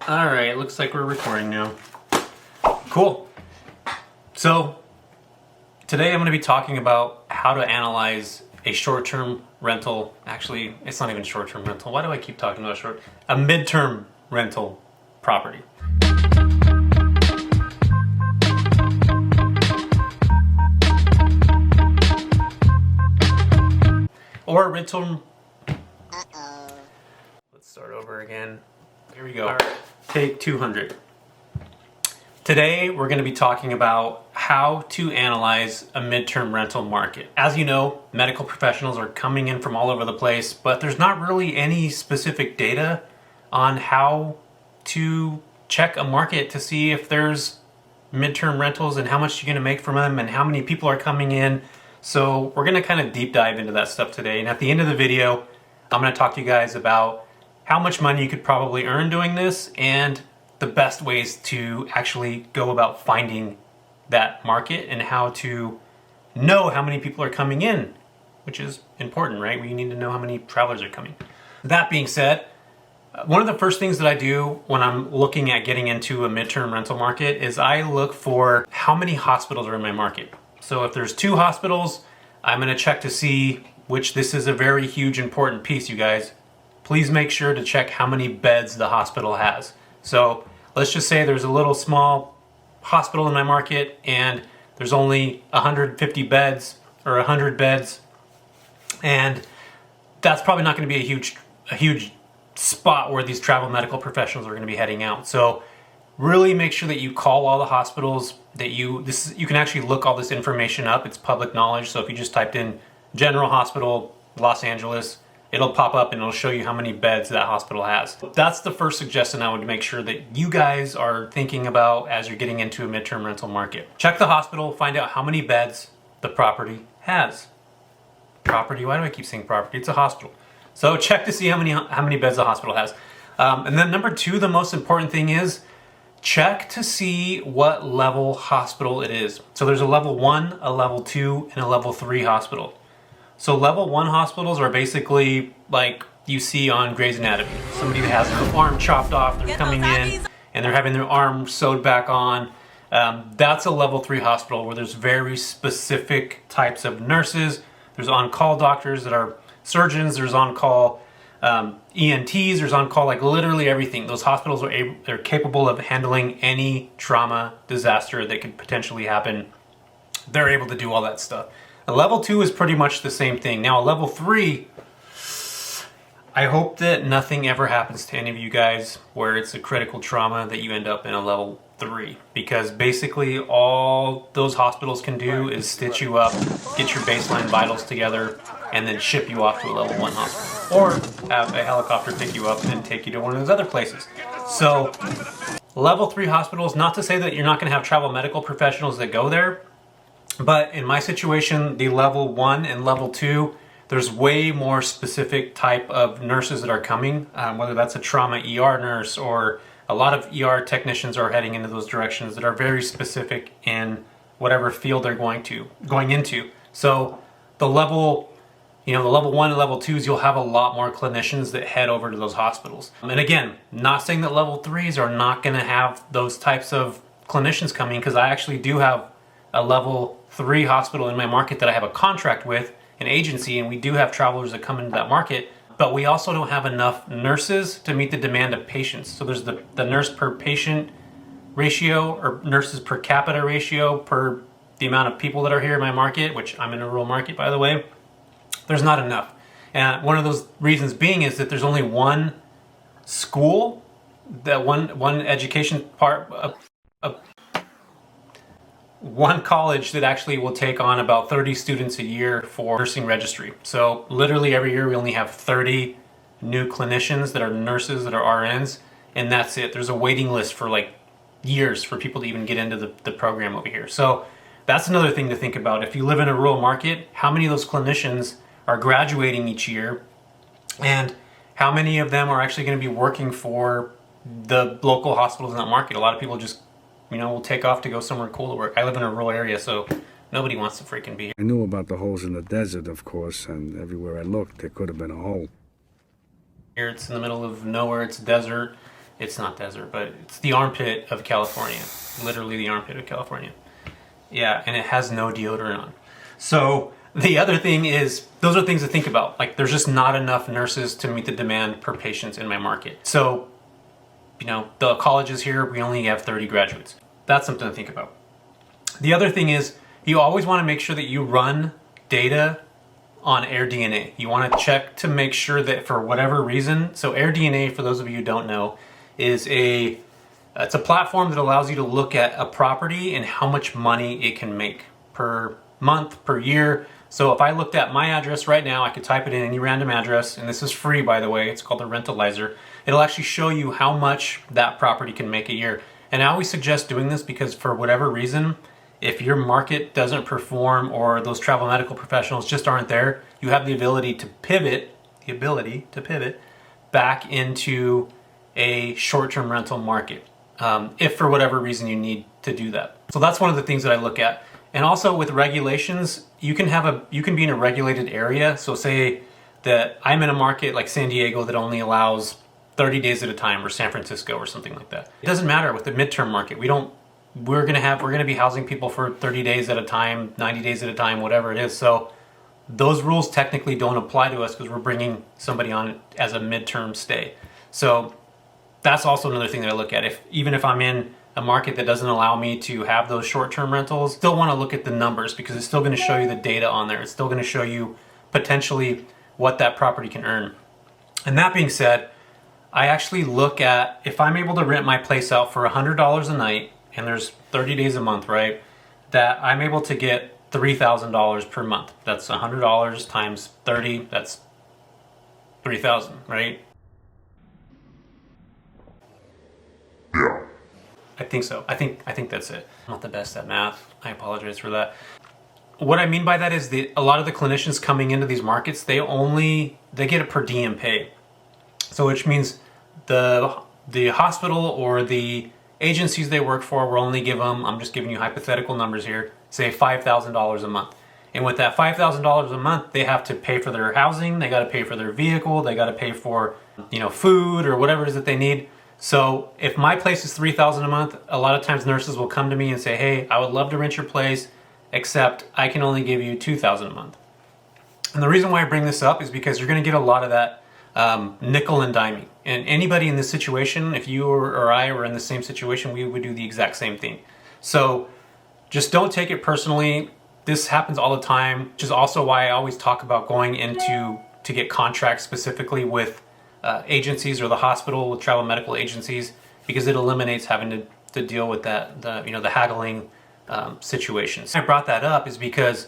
All right, looks like we're recording now. Cool. So today I'm going to be talking about how to analyze a short-term rental. Actually, it's not even short-term rental. Why do I keep talking about a mid-term rental property? Or a rental. Let's start over again. Here we go. All right. Take 200. Today we're going to be talking about how to analyze a midterm rental market. As you know, medical professionals are coming in from all over the place, but there's not really any specific data on how to check a market to see if there's midterm rentals and how much you're going to make from them and how many people are coming in. So we're going to kind of deep dive into that stuff today. And at the end of the video, I'm going to talk to you guys about how much money you could probably earn doing this and the best ways to actually go about finding that market and how to know how many people are coming in, which is important, right? We need to know how many travelers are coming. That being said, one of the first things that I do when I'm looking at getting into a midterm rental market is I look for how many hospitals are in my market. So if there's 2 hospitals, I'm going to check to see, which this is a very huge important piece, you guys. Please make sure to check how many beds the hospital has. So let's just say there's a little small hospital in my market and there's only 150 beds or 100 beds, and that's probably not going to be a huge spot where these travel medical professionals are going to be heading out. So really make sure that you call all the hospitals that you can actually look all this information up. It's public knowledge. So if you just typed in General Hospital Los Angeles, it'll pop up and it'll show you how many beds that hospital has. That's the first suggestion I would make sure that you guys are thinking about as you're getting into a midterm rental market. Check the hospital, find out how many beds the property has. Property, why do I keep saying property? It's a hospital. So check to see how many beds the hospital has. And then number 2, the most important thing is check to see what level hospital it is. So there's a level 1, a level 2, and a level 3 hospital. So level 1 hospitals are basically like you see on Grey's Anatomy. Somebody that has their arm chopped off, they're coming in and they're having their arm sewed back on. That's a level 3 hospital where there's very specific types of nurses. There's on-call doctors that are surgeons. There's on-call ENTs. There's on-call, like literally everything. Those hospitals are capable of handling any trauma, disaster that could potentially happen. They're able to do all that stuff. A level 2 is pretty much the same thing. Now a level 3, I hope that nothing ever happens to any of you guys where it's a critical trauma that you end up in a level 3. Because basically all those hospitals can do is stitch you up, get your baseline vitals together, and then ship you off to a level 1 hospital. Or have a helicopter pick you up and take you to one of those other places. So level 3 hospitals, not to say that you're not going to have travel medical professionals that go there, but in my situation, the level 1 and level 2, there's way more specific type of nurses that are coming, whether that's a trauma ER nurse or a lot of ER technicians are heading into those directions that are very specific in whatever field they're going into. So the level 1 and level 2s, you'll have a lot more clinicians that head over to those hospitals. And again, not saying that level 3s are not going to have those types of clinicians coming, because I actually do have a level 3 hospital in my market that I have a contract with, an agency, and we do have travelers that come into that market, but we also don't have enough nurses to meet the demand of patients. So there's the nurse per patient ratio, or nurses per capita ratio per the amount of people that are here in my market, which I'm in a rural market, by the way. There's not enough. And one of those reasons being is that there's only one school, that one education part of one college that actually will take on about 30 students a year for nursing registry. So literally every year we only have 30 new clinicians that are nurses, that are RNs, and that's it. There's a waiting list for like years for people to even get into the program over here. So that's another thing to think about. If you live in a rural market, how many of those clinicians are graduating each year, and how many of them are actually going to be working for the local hospitals in that market? A lot of people just will take off to go somewhere cool to work. I live in a rural area, so nobody wants to freaking be here. I knew about the holes in the desert, of course, and everywhere I looked, there could have been a hole. Here it's in the middle of nowhere, it's desert, It's not desert, but it's the armpit of California. Literally the armpit of California. Yeah, and it has no deodorant on. So the other thing is, those are things to think about. Like, there's just not enough nurses to meet the demand per patient in my market. So, you know, the colleges here, we only have 30 graduates. That's something to think about. The other thing is, you always want to make sure that you run data on AirDNA. You want to check to make sure that for whatever reason, so AirDNA, for those of you who don't know, is it's a platform that allows you to look at a property and how much money it can make per month, per year. So if I looked at my address right now, I could type it in any random address, and this is free, by the way. It's called the Rentalizer. It'll actually show you how much that property can make a year. And I always suggest doing this because for whatever reason, if your market doesn't perform or those travel medical professionals just aren't there, you have the ability to pivot, back into a short-term rental market, if for whatever reason you need to do that. So that's one of the things that I look at. And also with regulations, you can be in a regulated area. So say that I'm in a market like San Diego that only allows 30 days at a time, or San Francisco or something like that. It doesn't matter with the midterm market. We're gonna be housing people for 30 days at a time, 90 days at a time, whatever it is. So those rules technically don't apply to us because we're bringing somebody on as a midterm stay. So that's also another thing that I look at. Even if I'm in a market that doesn't allow me to have those short-term rentals, still want to look at the numbers because it's still going to show you the data on there. It's still going to show you potentially what that property can earn. And that being said, I actually look at, if I'm able to rent my place out for $100 a night, and there's 30 days a month, right? That I'm able to get $3,000 per month. That's $100 times 30, that's $3,000, right? Yeah. I think so. I think that's it. I'm not the best at math. I apologize for that. What I mean by that is that a lot of the clinicians coming into these markets, they get a per diem pay. So which means the hospital or the agencies they work for will only give them, I'm just giving you hypothetical numbers here, say $5,000 a month. And with that $5,000 a month, they have to pay for their housing, they got to pay for their vehicle, they got to pay for, food or whatever it is that they need. So if my place is $3,000 a month, a lot of times nurses will come to me and say, hey, I would love to rent your place, except I can only give you $2,000 a month. And the reason why I bring this up is because you're going to get a lot of that nickel and diming. And anybody in this situation, if you or I were in the same situation, we would do the exact same thing. So just don't take it personally. This happens all the time, which is also why I always talk about going to get contracts specifically with agencies or the hospital with travel medical agencies, because it eliminates having to deal with that, the haggling situations. I brought that up is because,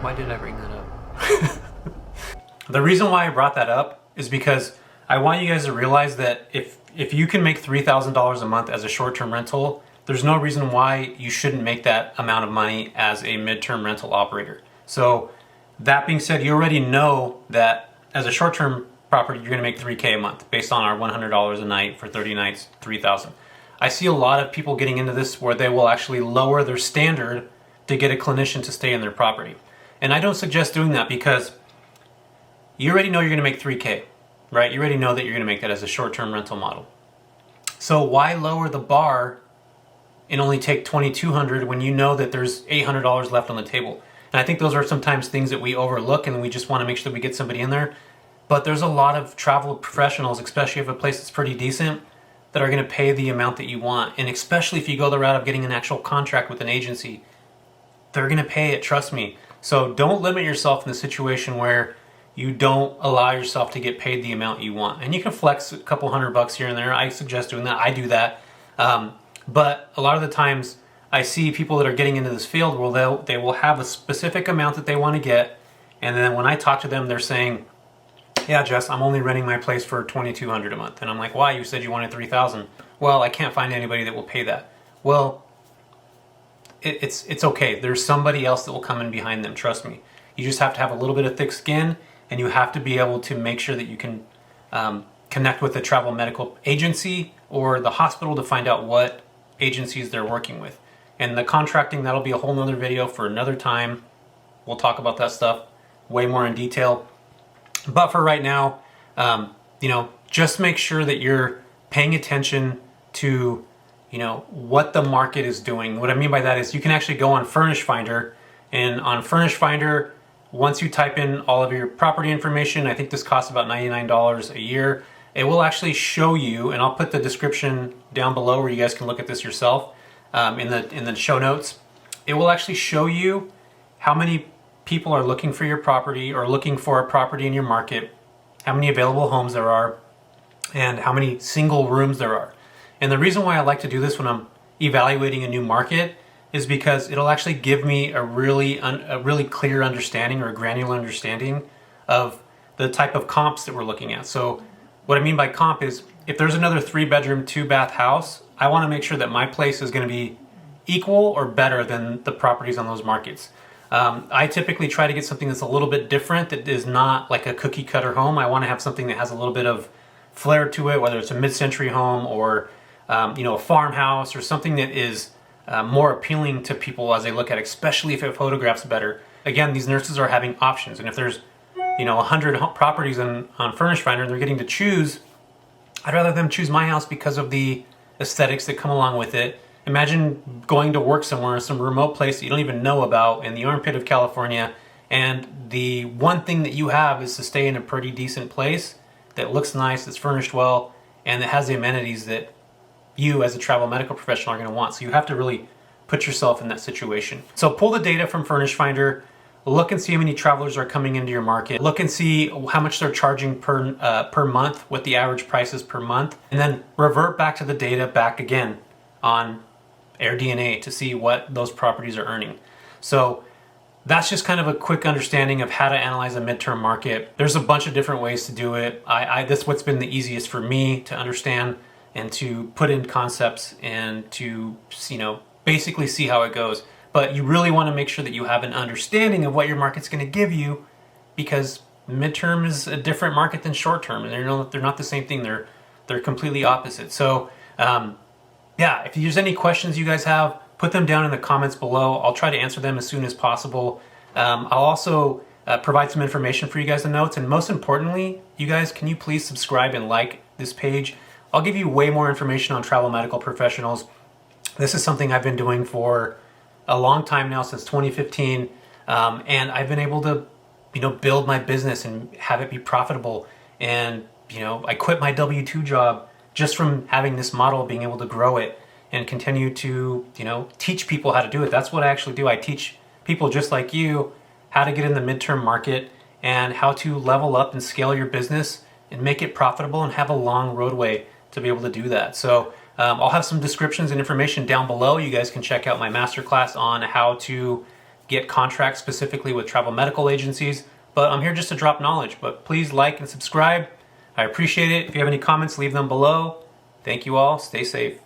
why did I bring that up? The reason why I brought that up is because I want you guys to realize that if you can make $3,000 a month as a short-term rental, there's no reason why you shouldn't make that amount of money as a midterm rental operator. So that being said, you already know that as a short-term property, you're gonna make $3K a month based on our $100 a night for 30 nights, $3,000. I see a lot of people getting into this where they will actually lower their standard to get a clinician to stay in their property. And I don't suggest doing that because you already know you're gonna make 3K, right? You already know that you're gonna make that as a short-term rental model. So why lower the bar and only take $2,200 when you know that there's $800 left on the table? And I think those are sometimes things that we overlook and we just wanna make sure that we get somebody in there. But there's a lot of travel professionals, especially if a place that's pretty decent, that are gonna pay the amount that you want. And especially if you go the route of getting an actual contract with an agency, they're gonna pay it, trust me. So don't limit yourself in the situation where you don't allow yourself to get paid the amount you want. And you can flex a couple $100 here and there. I suggest doing that. I do that. But a lot of the times I see people that are getting into this field where they will have a specific amount that they want to get. And then when I talk to them, they're saying, yeah, Jess, I'm only renting my place for $2,200 a month. And I'm like, why? You said you wanted $3,000. Well, I can't find anybody that will pay that. Well, it's okay. There's somebody else that will come in behind them. Trust me. You just have to have a little bit of thick skin, and you have to be able to make sure that you can connect with a travel medical agency or the hospital to find out what agencies they're working with. And the contracting, that'll be a whole nother video for another time. We'll talk about that stuff way more in detail. But for right now, just make sure that you're paying attention to, what the market is doing. What I mean by that is you can actually go on Furnish Finder, and on Furnish Finder, once you type in all of your property information, I think this costs about $99 a year, it will actually show you, and I'll put the description down below where you guys can look at this yourself in the show notes. It will actually show you how many people are looking for your property or looking for a property in your market, how many available homes there are, and how many single rooms there are. And the reason why I like to do this when I'm evaluating a new market is because it'll actually give me a really clear understanding or a granular understanding of the type of comps that we're looking at. So what I mean by comp is if there's another 3-bedroom, 2-bath house, I want to make sure that my place is going to be equal or better than the properties on those markets. I typically try to get something that's a little bit different, that is not like a cookie cutter home. I want to have something that has a little bit of flair to it, whether it's a mid-century home or a farmhouse or something that is more appealing to people as they look at it, especially if it photographs better. Again, these nurses are having options, and if there's 100 properties on Furnish Finder and they're getting to choose, I'd rather them choose my house because of the aesthetics that come along with it. Imagine going to work somewhere in some remote place that you don't even know about in the armpit of California, and the one thing that you have is to stay in a pretty decent place that looks nice, that's furnished well, and that has the amenities that you as a travel medical professional are going to want. So you have to really put yourself in that situation. So pull the data from Furnish Finder, look and see how many travelers are coming into your market, look and see how much they're charging per month, what the average price is per month, and then revert back to the data back again on AirDNA to see what those properties are earning. So that's just kind of a quick understanding of how to analyze a midterm market. There's a bunch of different ways to do it. This is what's been the easiest for me to understand and to put in concepts and to basically see how it goes. But you really want to make sure that you have an understanding of what your market's going to give you, because midterm is a different market than short term, and they're not the same thing. They're completely opposite. So if there's any questions you guys have, put them down in the comments below. I'll try to answer them as soon as possible. I'll also provide some information for you guys in notes. And most importantly, you guys, can you please subscribe and like this page? I'll give you way more information on travel medical professionals. This is something I've been doing for a long time now, since 2015. And I've been able to, build my business and have it be profitable. And, I quit my W-2 job just from having this model, being able to grow it and continue to, teach people how to do it. That's what I actually do. I teach people just like you how to get in the midterm market and how to level up and scale your business and make it profitable and have a long roadway to be able to do that. So I'll have some descriptions and information down below. You guys can check out my masterclass on how to get contracts specifically with travel medical agencies. But I'm here just to drop knowledge. But please like and subscribe. I appreciate it. If you have any comments, leave them below. Thank you all. Stay safe.